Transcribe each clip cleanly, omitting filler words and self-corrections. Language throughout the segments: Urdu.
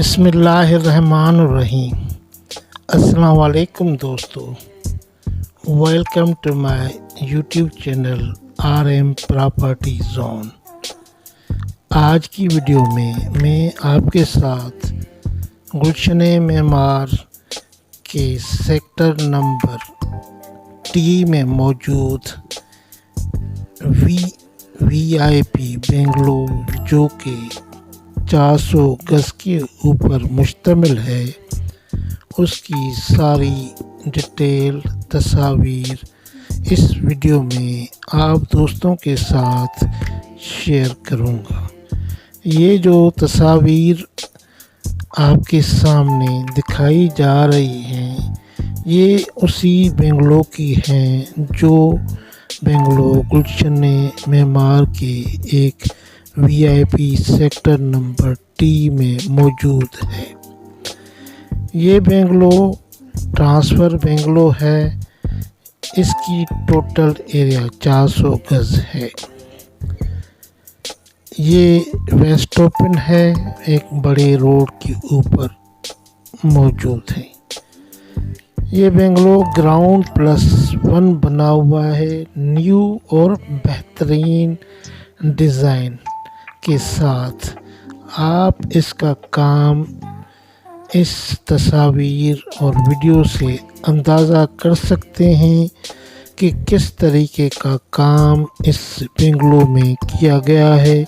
بسم اللہ الرحمن الرحیم۔ السلام علیکم دوستو، welcome to my YouTube channel R M property zone. آج کی ویڈیو میں آپ کے ساتھ گلشن معمار کے سیکٹر نمبر ٹی میں موجود وی آئی پی بنگلو جو کہ 400 گز کے اوپر مشتمل ہے، اس کی ساری ڈیٹیل تصاویر اس ویڈیو میں آپ دوستوں کے ساتھ شیئر کروں گا۔ یہ جو تصاویر آپ کے سامنے دکھائی جا رہی ہیں، یہ اسی بنگلو کی ہیں جو بنگلو گلشن معمار کے ایک وی آئی پی سیکٹر نمبر ٹی میں موجود ہے۔ یہ بنگلو ٹرانسفر بنگلو ہے۔ اس کی ٹوٹل ایریا 400 گز ہے۔ یہ ویسٹ اوپن ہے، ایک بڑے روڈ کے اوپر موجود ہے۔ یہ بنگلو گراؤنڈ +1 بنا ہوا ہے، نیو اور بہترین ڈیزائن کے ساتھ۔ آپ اس کا کام اس تصاویر اور ویڈیو سے اندازہ کر سکتے ہیں کہ کس طریقے کا کام اس بنگلو میں کیا گیا ہے،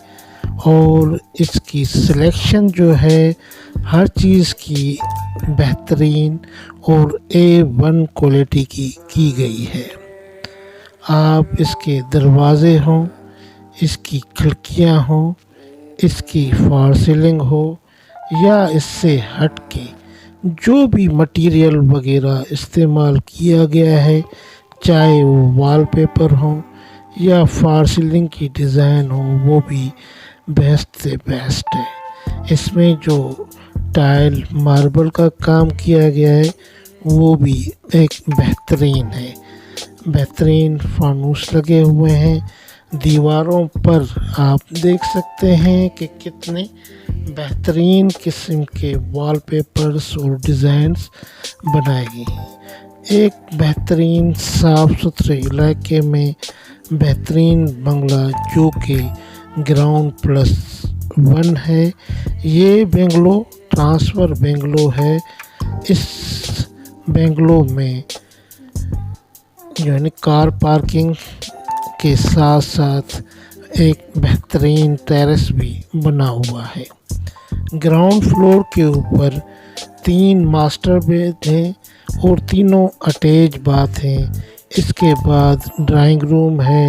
اور اس کی سلیکشن جو ہے ہر چیز کی بہترین اور A1 کوالٹی کی گئی ہے۔ آپ اس کے دروازے ہوں، اس کی کھڑکیاں ہوں، اس کی فال سیلنگ ہو، یا اس سے ہٹ کے جو بھی مٹیریل وغیرہ استعمال کیا گیا ہے، چاہے وہ وال پیپر ہو یا فال سیلنگ کی ڈیزائن ہو، وہ بھی بیسٹ سے بیسٹ ہے۔ اس میں جو ٹائل ماربل کا کام کیا گیا ہے وہ بھی ایک بہترین ہے۔ بہترین فانوس لگے ہوئے ہیں۔ دیواروں پر آپ دیکھ سکتے ہیں کہ کتنے بہترین قسم کے وال پیپرز اور ڈیزائنز بنائے گئے ہیں۔ ایک بہترین صاف ستھرے علاقے میں بہترین بنگلہ جو کہ گراؤنڈ +1 ہے۔ یہ بنگلو ٹرانسفر بنگلو ہے۔ اس بنگلو میں کار پارکنگ کے ساتھ ساتھ ایک بہترین ٹیرس بھی بنا ہوا ہے۔ گراؤنڈ فلور کے اوپر 3 ماسٹر بیڈ ہیں اور تینوں اٹیچ باتھ ہیں۔ اس کے بعد ڈرائنگ روم ہے،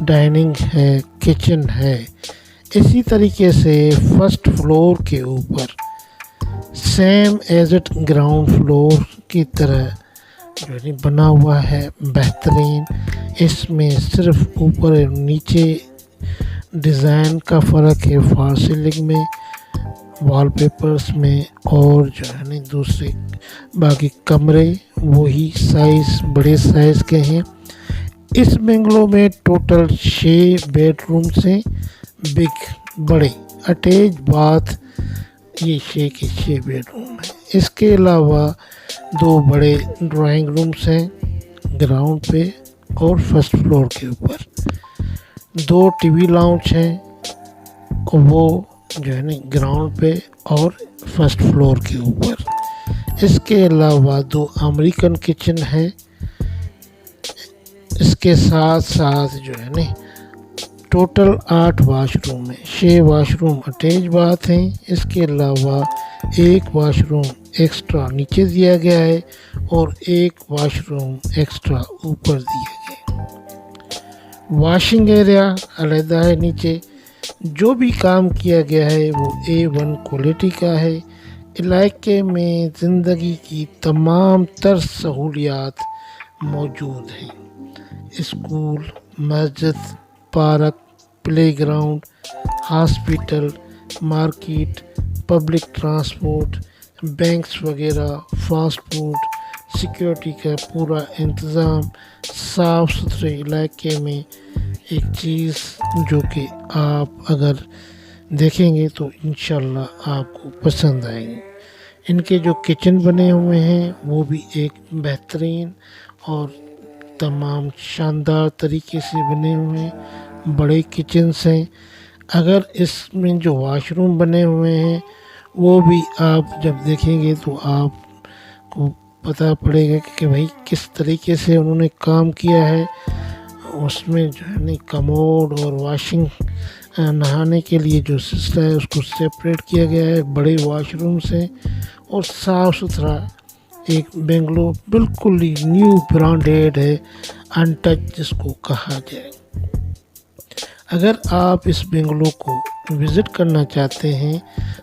ڈائننگ ہے، کچن ہے۔ اسی طریقے سے فرسٹ فلور کے اوپر same as it ground floor کی طرح بنا ہوا ہے، بہترین۔ اس میں صرف اوپر اور نیچے ڈیزائن کا فرق ہے، فال سیلنگ میں، وال پیپرز میں، اور دوسرے باقی کمرے وہی سائز، بڑے سائز کے ہیں۔ اس بنگلو میں ٹوٹل 6 بیڈ رومز ہیں، بڑے اٹیچ باتھ، یہ 6 کے 6 بیڈ روم ہیں۔ اس کے علاوہ 2 بڑے ڈرائنگ رومز ہیں گراؤنڈ پہ اور فرسٹ فلور کے اوپر۔ 2 ٹی وی لاؤنج ہیں، وہ گراؤنڈ پہ اور فرسٹ فلور کے اوپر۔ اس کے علاوہ 2 امریکن کچن ہے۔ اس کے ساتھ ساتھ ٹوٹل 8 واش روم ہیں، 6 واش روم اٹیچ باتھ ہیں۔ اس کے علاوہ 1 واش روم ایکسٹرا نیچے دیا گیا ہے اور 1 واش روم ایکسٹرا اوپر دیا گیا ہے۔ واشنگ ایریا علیحدہ ہے نیچے۔ جو بھی کام کیا گیا ہے وہ A1 کوالٹی کا ہے۔ علاقے میں زندگی کی تمام تر سہولیات موجود ہیں۔ اسکول، مسجد، park, play ground, hospital, market, public transport, banks وغیرہ، فاسٹ فوڈ، سیکیورٹی کا پورا انتظام۔ صاف ستھرے علاقے میں ایک چیز جو کہ آپ اگر دیکھیں گے تو انشاءاللہ آپ کو پسند آئیں گے۔ ان کے جو کچن بنے ہوئے ہیں وہ بھی ایک بہترین اور تمام شاندار طریقے سے بنے ہوئے ہیں، بڑے کچنس ہیں۔ اگر اس میں جو واش روم بنے ہوئے ہیں وہ بھی آپ جب دیکھیں گے تو آپ کو پتہ پڑے گا کہ بھائی کس طریقے سے انہوں نے کام کیا ہے۔ اس میں جو ہے کموڈ اور واشنگ نہانے کے لیے جو سلسلہ ہے اس کو سیپریٹ کیا گیا ہے، بڑے واش رومس ہیں اور صاف ستھرا ایک بنگلو بالکل ہی نیو برانڈیڈ ہے، ان ٹچ جس کو کہا جائے۔ اگر آپ اس بنگلو کو وزٹ کرنا چاہتے ہیں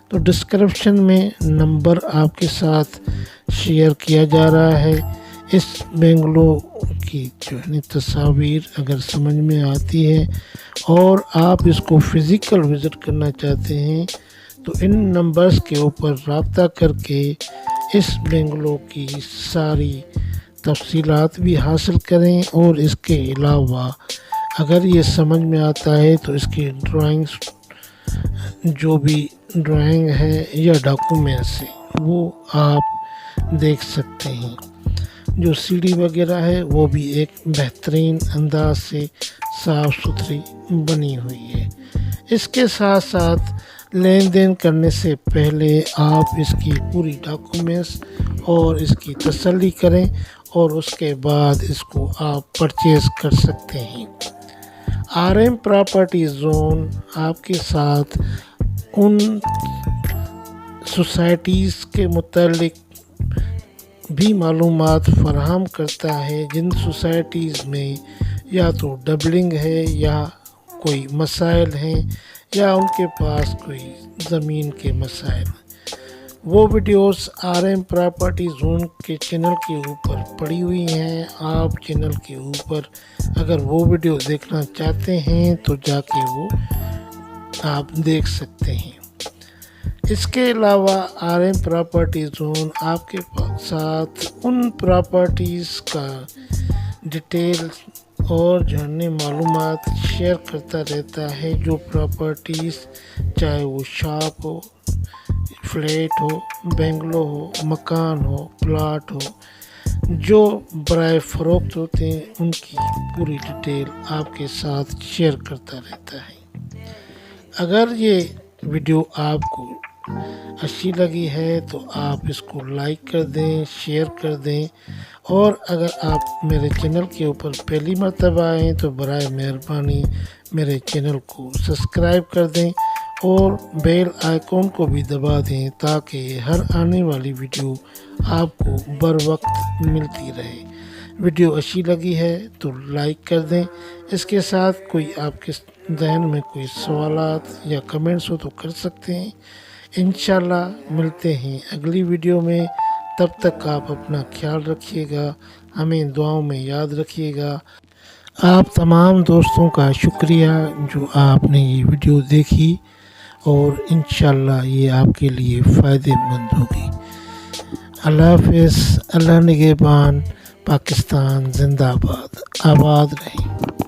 تو ڈسکرپشن میں نمبر آپ کے ساتھ شیئر کیا جا رہا ہے۔ اس بنگلو کی جو ہے تصاویر اگر سمجھ میں آتی ہے اور آپ اس کو فزیکل وزٹ کرنا چاہتے ہیں تو ان نمبرز کے اوپر رابطہ کر کے اس بنگلو کی ساری تفصیلات بھی حاصل کریں، اور اس کے علاوہ اگر یہ سمجھ میں آتا ہے تو اس کی ڈرائنگز جو بھی ڈرائنگ ہے یا ڈاکومنٹس ہیں وہ آپ دیکھ سکتے ہیں۔ جو سی ڈی وغیرہ ہے وہ بھی ایک بہترین انداز سے صاف ستھری بنی ہوئی ہے۔ اس کے ساتھ ساتھ لین دین کرنے سے پہلے آپ اس کی پوری ڈاکومنٹس اور اس کی تسلی کریں اور اس کے بعد اس کو آپ پرچیز کر سکتے ہیں۔ آر ایم پراپرٹی زون آپ کے ساتھ ان سوسائٹیز کے متعلق بھی معلومات فراہم کرتا ہے جن سوسائٹیز میں یا تو ڈبلنگ ہے یا کوئی مسائل ہیں یا ان کے پاس کوئی زمین کے مسائل ہیں۔ وہ videos R M property zone کے چینل کے اوپر پڑی ہوئی ہیں۔ آپ چینل کے اوپر اگر وہ ویڈیو دیکھنا چاہتے ہیں تو جا کے وہ آپ دیکھ سکتے ہیں۔ اس کے علاوہ آر ایم پراپرٹی زون آپ کے ساتھ ان پراپرٹیز کا ڈیٹیل اور جاننے معلومات شیئر کرتا رہتا ہے، جو پراپرٹیز چاہے وہ شاپ ہو، فلیٹ ہو، بنگلو ہو، مکان ہو، پلاٹ ہو، جو برائے فروخت ہوتے ہیں ان کی پوری ڈیٹیل آپ کے ساتھ شیئر کرتا رہتا ہے۔ اگر یہ ویڈیو آپ کو اچھی لگی ہے تو آپ اس کو لائک کر دیں، شیئر کر دیں، اور اگر آپ میرے چینل کے اوپر پہلی مرتبہ آئیں تو برائے مہربانی میرے چینل کو سبسکرائب کر دیں اور بیل آئیکن کو بھی دبا دیں تاکہ ہر آنے والی ویڈیو آپ کو بر وقت ملتی رہے۔ ویڈیو اچھی لگی ہے تو لائک کر دیں۔ اس کے ساتھ کوئی آپ کے ذہن میں کوئی سوالات یا کمنٹس ہو تو کر سکتے ہیں۔ انشاءاللہ ملتے ہیں اگلی ویڈیو میں، تب تک آپ اپنا خیال رکھیے گا، ہمیں دعاؤں میں یاد رکھیے گا۔ آپ تمام دوستوں کا شکریہ جو آپ نے یہ ویڈیو دیکھی، اور انشاءاللہ یہ آپ کے لیے فائدہ مند ہوگی۔ اللہ حافظ، اللہ نگہبان، پاکستان زندہ باد، آباد رہیں۔